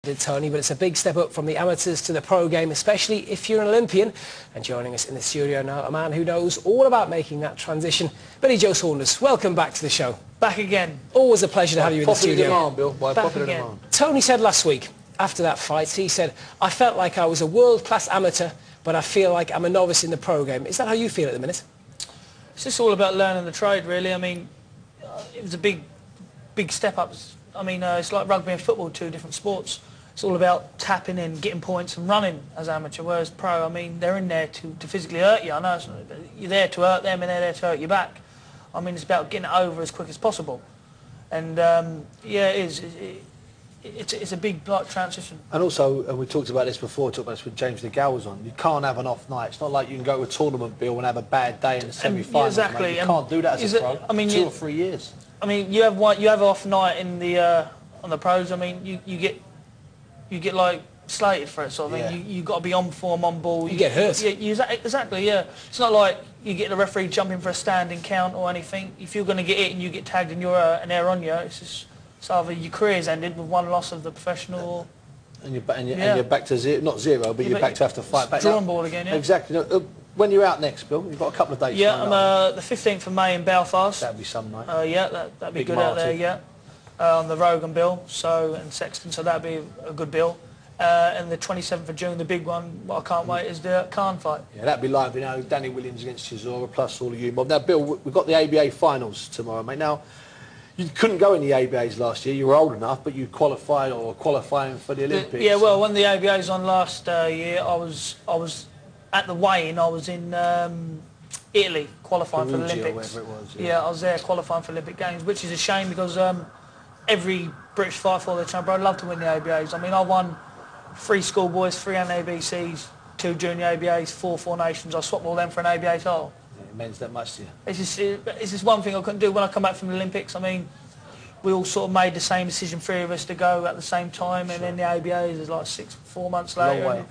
Did Tony, but it's a big step up from the amateurs to the pro game, especially if you're an Olympian. And joining us in the studio now, a man who knows all about making that transition, Billy Joe Saunders. Welcome back to the show. Back again. Always a pleasure to have you in the studio. Demand, Bill. By popular again. demand. Tony said last week, after that fight, he said, I felt like I was a world-class amateur, but I feel like I'm a novice in the pro game. Is that how you feel at the minute? It's just all about learning the trade, really. I mean, it was a big step up. I mean, it's like rugby and football, two different sports. It's all about tapping in, getting points and running as amateur, whereas pro, I mean, they're in there to physically hurt you. I know you're there to hurt them and they're there to hurt you back. I mean, it's about getting it over as quick as possible. And, yeah, it is. It's a big transition. And also, and we talked about this before, talked about this when James DeGale was on, you can't have an off night. It's not like you can go to a tournament, Bill, and have a bad day in the semi-final. Yeah, exactly. Mate. You can't do that as a pro. I mean, 2 or 3 years. I mean, you have an off night in the on the pros. I mean, you get like slated for it, sort of thing. You got to be on form, on ball. You get hurt. Yeah, exactly. Yeah, it's not like you get the referee jumping for a standing count or anything. If you're going to get it and you get tagged and you're an error on you, it's either your career's ended with one loss of the professional. And you're back to zero, not zero, but you're back to have to fight back. Drawing board again. Yeah. Exactly. When you're out next, Bill, you've got a couple of dates. Yeah, I'm the 15th of May in Belfast. That'd be some night. Yeah, that'd be Big good Marty. out there. Yeah, on the Rogan bill, and Sexton, so that'd be a good bill. And the 27th of June, the big one, what I can't wait is the Khan fight. Yeah, that'd be live, you know, Danny Williams against Chisora, plus all of you. Now, Bill, we've got the ABA finals tomorrow, mate. Now, you couldn't go in the ABAs last year. You were old enough, but you qualified or were qualifying for the Olympics. Yeah, well, when the ABAs on last year, I was at the weigh-in. I was in Italy qualifying for the Olympics. Or whatever it was, yeah, I was there qualifying for Olympic Games, which is a shame because every British fighter for the champion, I'd love to win the ABAs. I mean, I won 3 schoolboys, 3 NABCs, 2 junior ABAs, 4 Four Nations. I swapped all them for an ABA title. It means that much to you. It's just one thing I couldn't do when I come back from the Olympics. I mean, we all sort of made the same decision, 3 of us, to go at the same time, and then the ABAs is like 4 months later. Long way.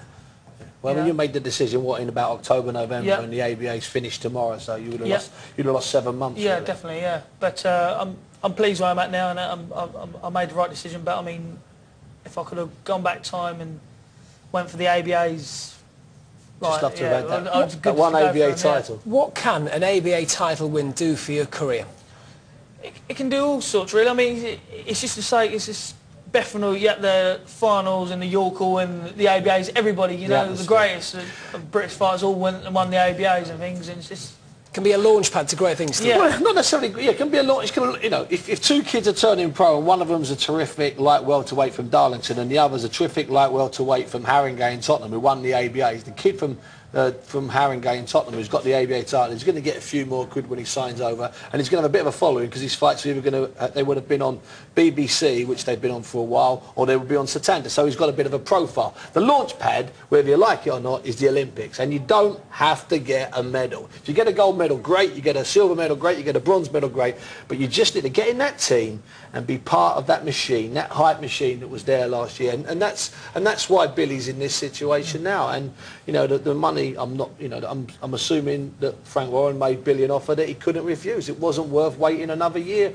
Well, you made the decision, what, in about October, November, and the ABA's finished tomorrow, so you would have lost 7 months. Yeah, really. definitely, yeah. But I'm pleased where I'm at now, and I made the right decision. But I mean, if I could have gone back time and went for the ABAs. Just love to have had that one ABA title. What can an ABA title win do for your career? It can do all sorts, really. I mean, it's just to say, it's just Bethany, you at the finals and the Yorkle and the ABAs, everybody, you know, the greatest of British fighters all won the ABAs and things, and it's just... Can be a launch pad to great things too. Yeah. Well, not necessarily. Yeah, it can be a launch. You know, if 2 kids are turning pro and one of them's a terrific light welterweight from Darlington and the other's a terrific light welterweight from Haringey in Tottenham who won the ABAs, the kid from Haringey in Tottenham who's got the ABA title is going to get a few more quid when he signs over, and he's going to have a bit of a following because his fights are either going to they would have been on BBC, which they've been on for a while, or they would be on Satanta. So he's got a bit of a profile. The launch pad, whether you like it or not, is the Olympics, and you don't have to get a medal. If you get a gold medal, great. You get a silver medal, great. You get a bronze medal, great. But you just need to get in that team and be part of that machine, that hype machine that was there last year, and that's why Billy's in this situation now. And you know, the money, I'm assuming that Frank Warren made Billy an offer that he couldn't refuse. It wasn't worth waiting another year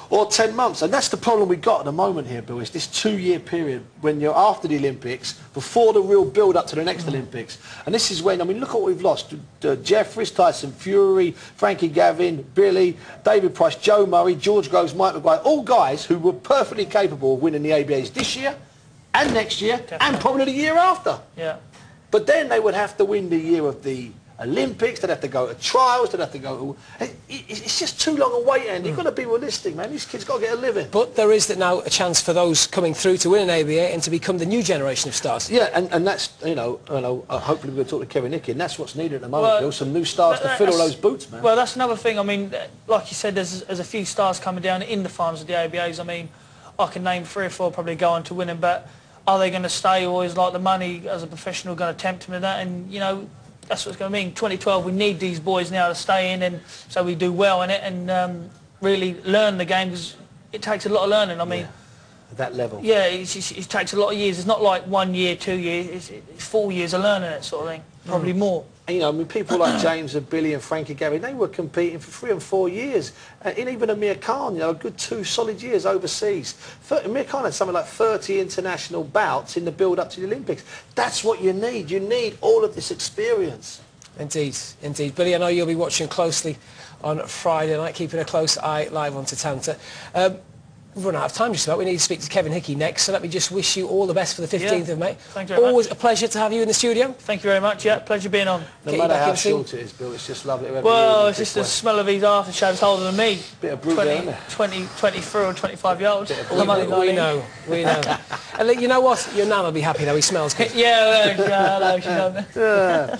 or 10 months. And that's the problem we got at the moment here, Bill, is this 2-year period when you're after the Olympics, before the real build-up to the next Olympics. And this is when, I mean, look at what we've lost. Jeffries, Tyson Fury, Frankie Gavin, Billy, David Price, Joe Murray, George Groves, Mike McGuire, all guys who were perfectly capable of winning the ABAs this year and next year and probably the year after. Yeah. But then they would have to win the year of the Olympics, they'd have to go to trials, they'd have to go to... It's just too long a wait, and you've got to be realistic, man. These kids got to get a living. But there is now a chance for those coming through to win an ABA and to become the new generation of stars. Yeah, and that's, hopefully we're going to talk to Kevin Nicky, and that's what's needed at the moment, Bill. Some new stars to fill all those boots, man. Well, that's another thing. I mean, like you said, there's a few stars coming down in the finals of the ABAs. I mean, I can name 3 or 4 probably going to win them, but are they going to stay, or is like the money as a professional going to tempt them to that? And, you know, that's what it's going to mean. 2012, we need these boys now to stay in, and so we do well in it and really learn the game, because it takes a lot of learning. I mean, at that level. Yeah, it takes a lot of years. It's not like 1 year, 2 years. It's 4 years of learning it, sort of thing. Probably more. you know, I mean, people like James and Billy and Frankie Gary, they were competing for 3 and 4 years. And even Amir Khan, you know, a good 2 solid years overseas. Amir Khan had something like 30 international bouts in the build-up to the Olympics. That's what you need. You need all of this experience. Indeed, indeed. Billy, I know you'll be watching closely on Friday night, keeping a close eye live on Tatanta. We've run out of time just about. We need to speak to Kevin Hickey next, so let me just wish you all the best for the 15th of May. Thank you very Always much. A pleasure to have you in the studio. Thank you very much. Yeah, pleasure being on. No matter how short it is, Bill, it's just lovely to have you. Well, it's just the smell of these aftershaves older than me. Bit of brew there, isn't it? 23 or 25 year olds. We know. And you know what? Your nan will be happy now. He smells good. Yeah, she's on there.